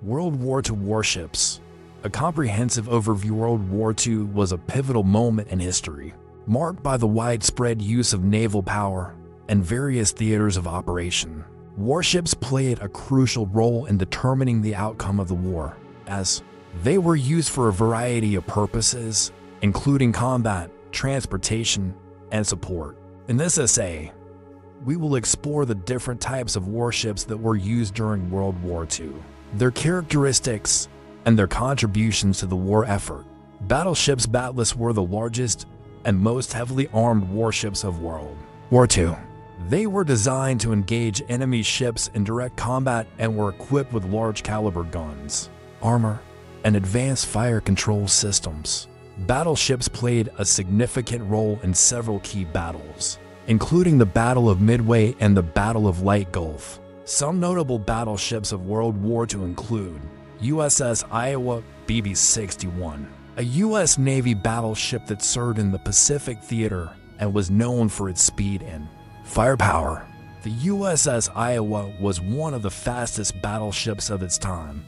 World War II warships. A comprehensive overview. World War II was a pivotal moment in history, marked by the widespread use of naval power and various theaters of operation. Warships played a crucial role in determining the outcome of the war, as they were used for a variety of purposes, including combat, transportation, and support. In this essay, we will explore the different types of warships that were used during World War II, their characteristics, and their contributions to the war effort. Battleships. Battleships were the largest and most heavily armed warships of World War II. They were designed to engage enemy ships in direct combat and were equipped with large caliber guns, armor, and advanced fire control systems. Battleships played a significant role in several key battles, including the Battle of Midway and the Battle of Light Gulf. Some notable battleships of World War II include USS Iowa BB-61, a U.S. Navy battleship that served in the Pacific Theater and was known for its speed and firepower. The USS Iowa was one of the fastest battleships of its time,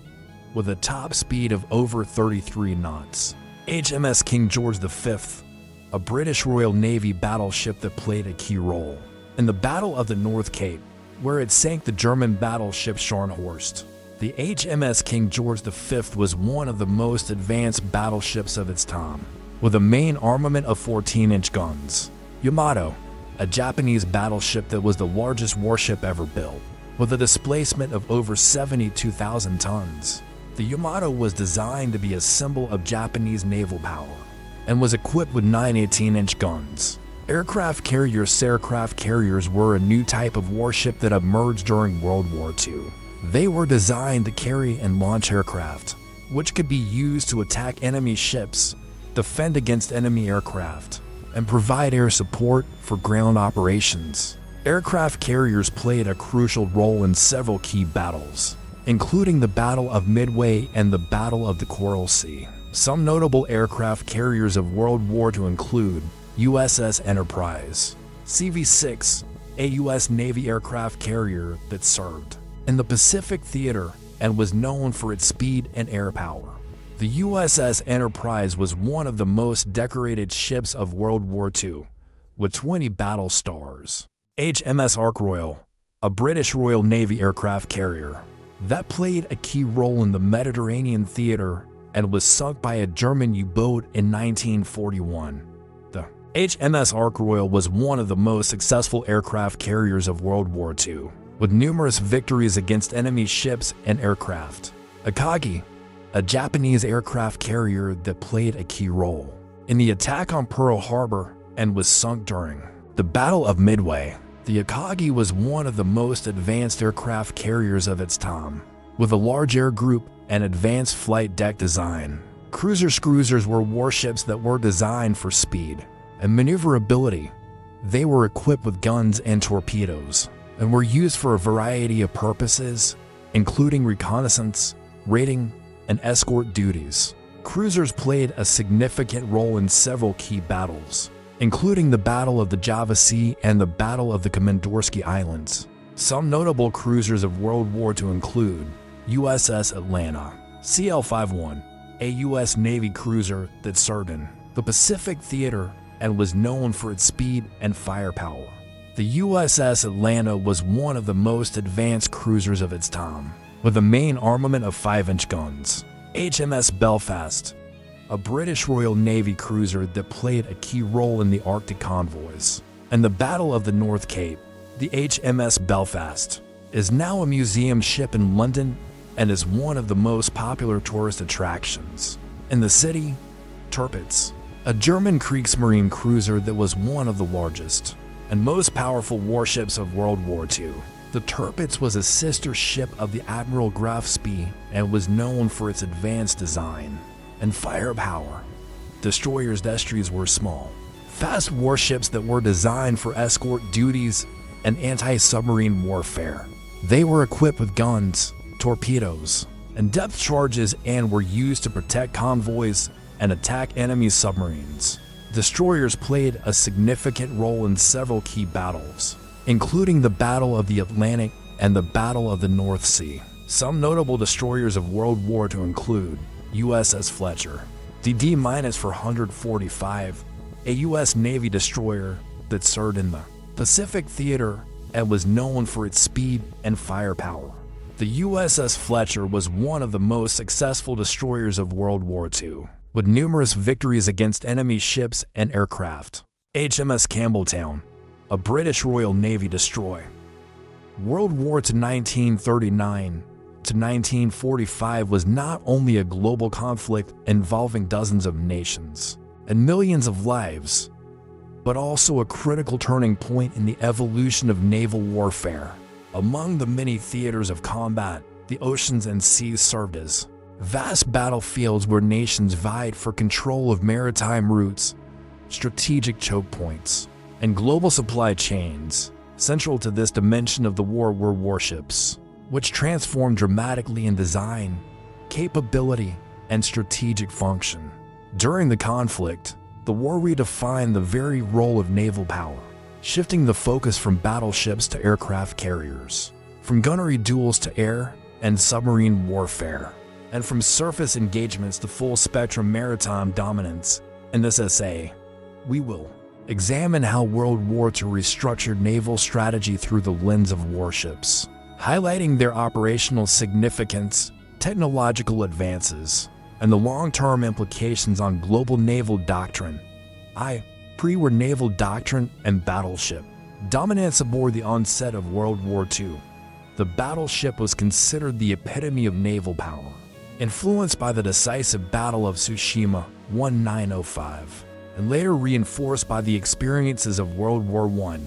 with a top speed of over 33 knots. HMS King George V, a British Royal Navy battleship that played a key role in the Battle of the North Cape, where it sank the German battleship Scharnhorst. The HMS King George V was one of the most advanced battleships of its time, with a main armament of 14-inch guns. Yamato, a Japanese battleship that was the largest warship ever built, with a displacement of over 72,000 tons. The Yamato was designed to be a symbol of Japanese naval power and was equipped with 9 18-inch guns. Aircraft carriers. Aircraft carriers were a new type of warship that emerged during World War II. They were designed to carry and launch aircraft, which could be used to attack enemy ships, defend against enemy aircraft, and provide air support for ground operations. Aircraft carriers played a crucial role in several key battles, including the Battle of Midway and the Battle of the Coral Sea. Some notable aircraft carriers of World War II include USS Enterprise, CV-6, a U.S. Navy aircraft carrier that served in the Pacific Theater and was known for its speed and air power. The USS Enterprise was one of the most decorated ships of World War II, with 20 battle stars. HMS Ark Royal, a British Royal Navy aircraft carrier that played a key role in the Mediterranean theater and was sunk by a German U-boat in 1941. The HMS Ark Royal was one of the most successful aircraft carriers of World War II, with numerous victories against enemy ships and aircraft. Akagi, a Japanese aircraft carrier that played a key role in the attack on Pearl Harbor and was sunk during the Battle of Midway. The Akagi was one of the most advanced aircraft carriers of its time, with a large air group and advanced flight deck design. Cruisers. Cruisers were warships that were designed for speed and maneuverability. They were equipped with guns and torpedoes and were used for a variety of purposes, including reconnaissance, raiding, and escort duties. Cruisers played a significant role in several key battles, including the Battle of the Java Sea and the Battle of the Komandorsky Islands. Some notable cruisers of World War II include USS Atlanta, CL-51, a U.S. Navy cruiser that served in the Pacific Theater and was known for its speed and firepower. The USS Atlanta was one of the most advanced cruisers of its time, with a main armament of 5-inch guns. HMS Belfast, a British Royal Navy cruiser that played a key role in the Arctic convoys and the Battle of the North Cape. The HMS Belfast is now a museum ship in London and is one of the most popular tourist attractions in the city. Tirpitz, a German Kriegsmarine cruiser that was one of the largest and most powerful warships of World War II. The Tirpitz was a sister ship of the Admiral Graf Spee and was known for its advanced design and firepower. Destroyers. Destroyers were small, fast warships that were designed for escort duties and anti-submarine warfare. They were equipped with guns, torpedoes, and depth charges and were used to protect convoys and attack enemy submarines. Destroyers played a significant role in several key battles, including the Battle of the Atlantic and the Battle of the North Sea. Some notable destroyers of World War II include USS Fletcher, DD-445, a U.S. Navy destroyer that served in the Pacific Theater and was known for its speed and firepower. The USS Fletcher was one of the most successful destroyers of World War II, with numerous victories against enemy ships and aircraft. HMS Campbeltown, a British Royal Navy destroyer. World War II 1939 to 1945 was not only a global conflict involving dozens of nations and millions of lives, but also a critical turning point in the evolution of naval warfare. Among the many theaters of combat, the oceans and seas served as vast battlefields where nations vied for control of maritime routes, strategic choke points, and global supply chains. Central to this dimension of the war were warships, which transformed dramatically in design, capability, and strategic function. During the conflict, the war redefined the very role of naval power, shifting the focus from battleships to aircraft carriers, from gunnery duels to air and submarine warfare, and from surface engagements to full-spectrum maritime dominance. In this essay, we will examine how World War II restructured naval strategy through the lens of warships, highlighting their operational significance, technological advances, and the long-term implications on global naval doctrine. Pre-war naval doctrine and battleship dominance aboard the onset of World War II. The battleship was considered the epitome of naval power, influenced by the decisive Battle of Tsushima 1905, and later reinforced by the experiences of World War I.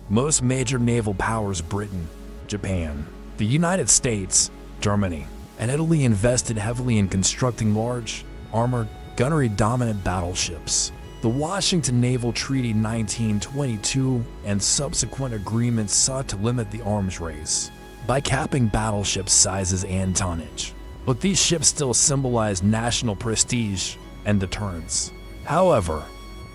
Most major naval powers, Britain, Japan, the United States, Germany, and Italy, invested heavily in constructing large, armored, gunnery-dominant battleships. The Washington Naval Treaty 1922 and subsequent agreements sought to limit the arms race by capping battleship sizes and tonnage. But these ships still symbolized national prestige and deterrence. However,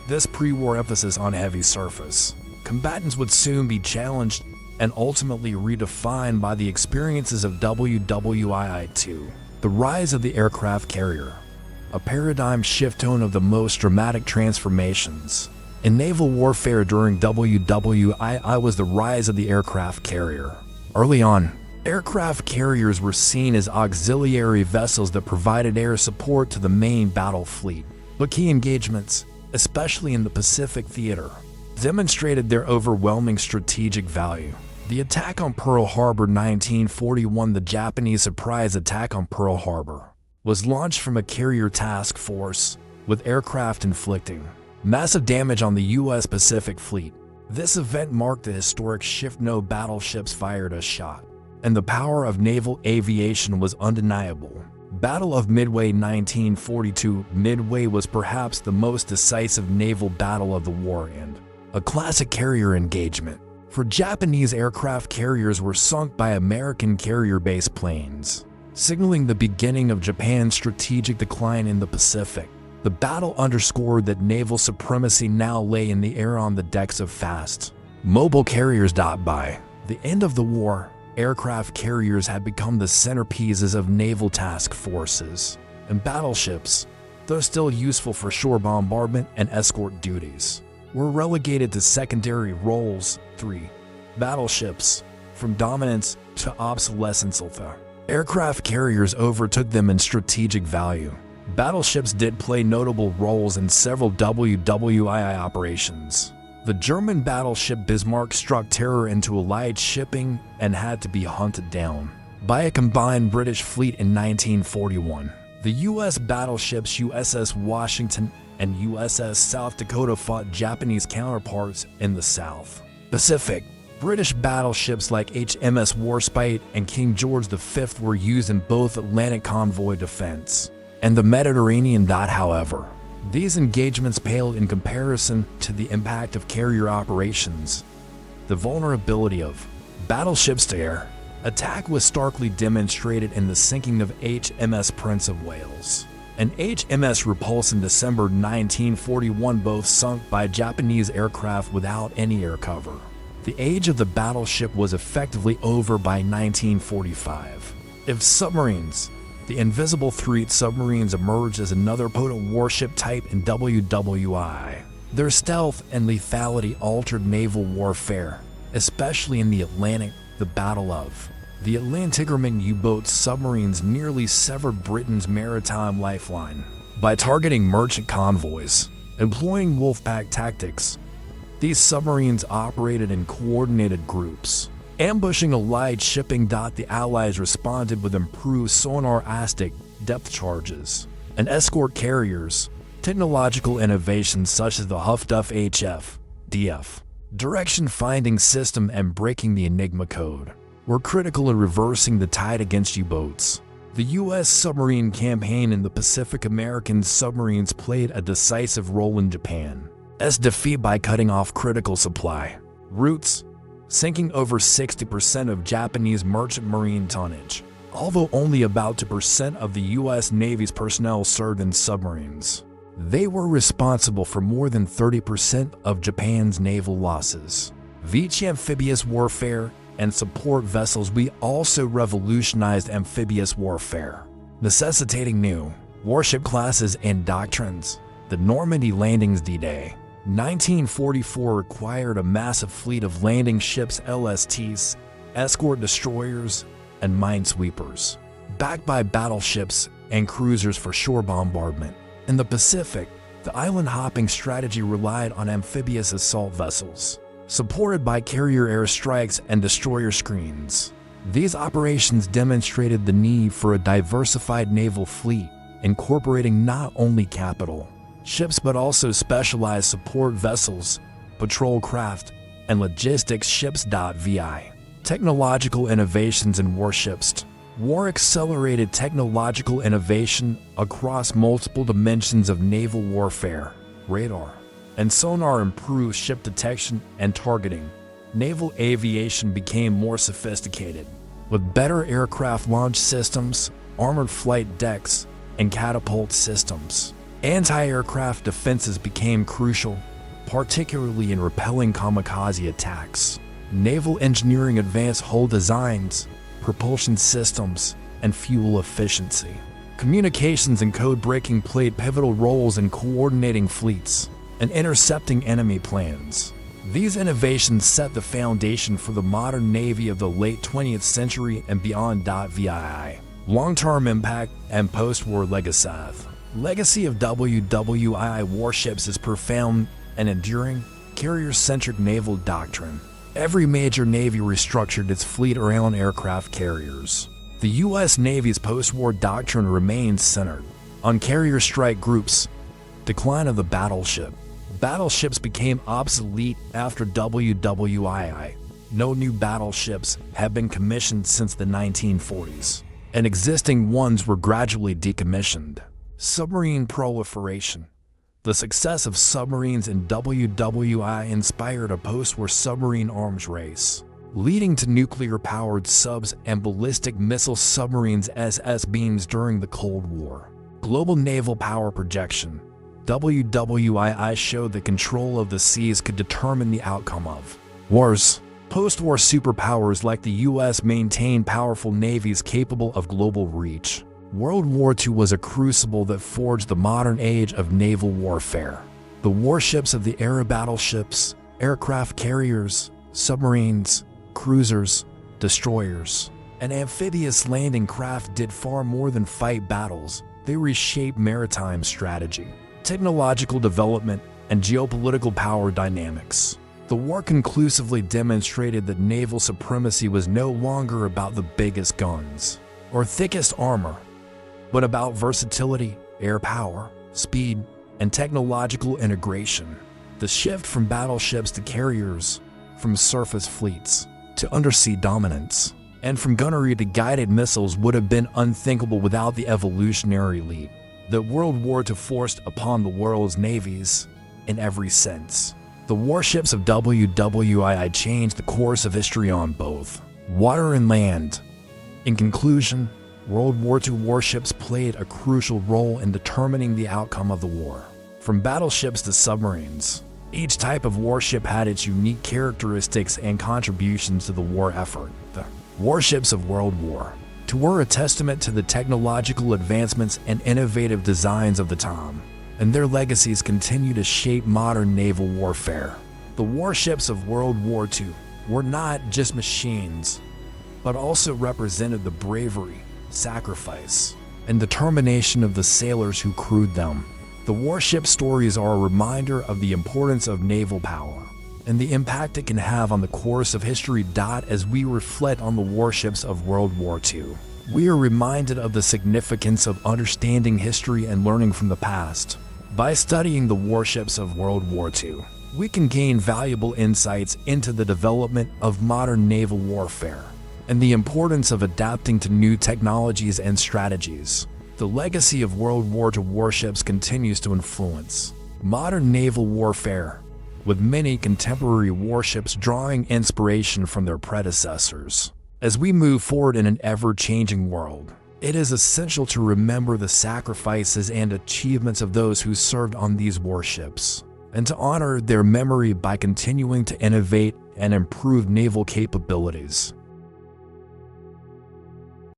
this pre-war emphasis on heavy surface combatants would soon be challenged and ultimately redefined by the experiences of WWII, the rise of the aircraft carrier, a paradigm shift one of the most dramatic transformations in naval warfare during WWII was the rise of the aircraft carrier. Early on, aircraft carriers were seen as auxiliary vessels that provided air support to the main battle fleet, but key engagements, especially in the Pacific Theater, demonstrated their overwhelming strategic value. The attack on Pearl Harbor 1941, the Japanese surprise attack on Pearl Harbor, was launched from a carrier task force, with aircraft inflicting massive damage on the U.S. Pacific Fleet. This event marked a historic shift. No battleships fired a shot, and the power of naval aviation was undeniable. Battle of Midway 1942. Midway was perhaps the most decisive naval battle of the war and a classic carrier engagement, for Japanese aircraft carriers were sunk by American carrier-based planes, signaling the beginning of Japan's strategic decline in the Pacific. The battle underscored that naval supremacy now lay in the air on the decks of fast, mobile carriers. By the end of the war, aircraft carriers had become the centerpieces of naval task forces, and battleships, though still useful for shore bombardment and escort duties, were relegated to secondary roles. 3. Battleships, from dominance to obsolescence. Aircraft carriers overtook them in strategic value. Battleships did play notable roles in several WWII operations. The German battleship Bismarck struck terror into Allied shipping and had to be hunted down by a combined British fleet in 1941. The U.S. battleships USS Washington and USS South Dakota fought Japanese counterparts in the South Pacific. British battleships like HMS Warspite and King George V were used in both Atlantic convoy defense and the Mediterranean. However, these engagements paled in comparison to the impact of carrier operations. The vulnerability of battleships to air attack was starkly demonstrated in the sinking of HMS Prince of Wales and HMS Repulse in December 1941, both sunk by Japanese aircraft without any air cover. The age of the battleship was effectively over by 1945, If submarines, the invisible threat submarines emerged as another potent warship type in WWII. Their stealth and lethality altered naval warfare, especially in the Atlantic. The Battle of the Atlantic-Grumman U-boat submarines nearly severed Britain's maritime lifeline. By targeting merchant convoys, employing wolfpack tactics, these submarines operated in coordinated groups, ambushing Allied shipping. The Allies responded with improved sonar-astic depth charges and escort carriers. Technological innovations such as the Huff-Duff HF-DF direction-finding system and breaking the Enigma code were critical in reversing the tide against U-boats. The U.S. submarine campaign in the Pacific. American submarines played a decisive role in Japan's defeat by cutting off critical supply routes, sinking over 60% of Japanese merchant marine tonnage. Although only about 2% of the U.S. Navy's personnel served in submarines, they were responsible for more than 30% of Japan's naval losses. Via amphibious warfare and support vessels, we also revolutionized amphibious warfare, necessitating new warship classes and doctrines. The Normandy landings D-Day 1944 required a massive fleet of landing ships, LSTs, escort destroyers, and minesweepers, backed by battleships and cruisers for shore bombardment. In the Pacific, the island-hopping strategy relied on amphibious assault vessels, supported by carrier airstrikes and destroyer screens. These operations demonstrated the need for a diversified naval fleet, incorporating not only capital ships but also specialized support vessels, patrol craft, and logistics ships. VI technological innovations in warships. War accelerated technological innovation across multiple dimensions of naval warfare. Radar and sonar improved ship detection and targeting. Naval aviation became more sophisticated, with better aircraft launch systems, armored flight decks, and catapult systems. Anti-aircraft defenses became crucial, particularly in repelling kamikaze attacks. Naval engineering advanced hull designs, propulsion systems, and fuel efficiency. Communications and code breaking played pivotal roles in coordinating fleets and intercepting enemy plans. These innovations set the foundation for the modern Navy of the late 20th century and beyond. VII long-term impact and post-war legacy. Legacy of WWII warships is profound and enduring. Carrier-centric naval doctrine. Every major navy restructured its fleet around aircraft carriers. The U.S. Navy's post-war doctrine remains centered on carrier strike groups. Decline of the battleship. Battleships became obsolete after WWII. No new battleships have been commissioned since the 1940s, and existing ones were gradually decommissioned. Submarine proliferation. The success of submarines in WWII inspired a post-war submarine arms race, leading to nuclear-powered subs and ballistic missile submarines SS beams during the Cold War. Global naval power projection. WWII showed that control of the seas could determine the outcome of wars. Post-war superpowers like the U.S. maintained powerful navies capable of global reach. World War II was a crucible that forged the modern age of naval warfare. The warships of the era, battleships, aircraft carriers, submarines, cruisers, destroyers, and amphibious landing craft did far more than fight battles. They reshaped maritime strategy, technological development, and geopolitical power dynamics. The war conclusively demonstrated that naval supremacy was no longer about the biggest guns or thickest armor, but about versatility, air power, speed, and technological integration. The shift from battleships to carriers, from surface fleets to undersea dominance, and from gunnery to guided missiles would have been unthinkable without the evolutionary leap that World War II forced upon the world's navies in every sense. The warships of WWII changed the course of history on both water and land. In conclusion, World War II warships played a crucial role in determining the outcome of the war. From battleships to submarines, each type of warship had its unique characteristics and contributions to the war effort. The warships of World War were a testament to the technological advancements and innovative designs of the time, and their legacies continue to shape modern naval warfare. The warships of World War II were not just machines, but also represented the bravery, sacrifice, and determination of the sailors who crewed them. The warship stories are a reminder of the importance of naval power and the impact it can have on the course of history. As we reflect on the warships of World War II, we are reminded of the significance of understanding history and learning from the past. By studying the warships of World War II, we can gain valuable insights into the development of modern naval warfare and the importance of adapting to new technologies and strategies. The legacy of World War II warships continues to influence modern naval warfare, with many contemporary warships drawing inspiration from their predecessors. As we move forward in an ever-changing world, it is essential to remember the sacrifices and achievements of those who served on these warships, and to honor their memory by continuing to innovate and improve naval capabilities.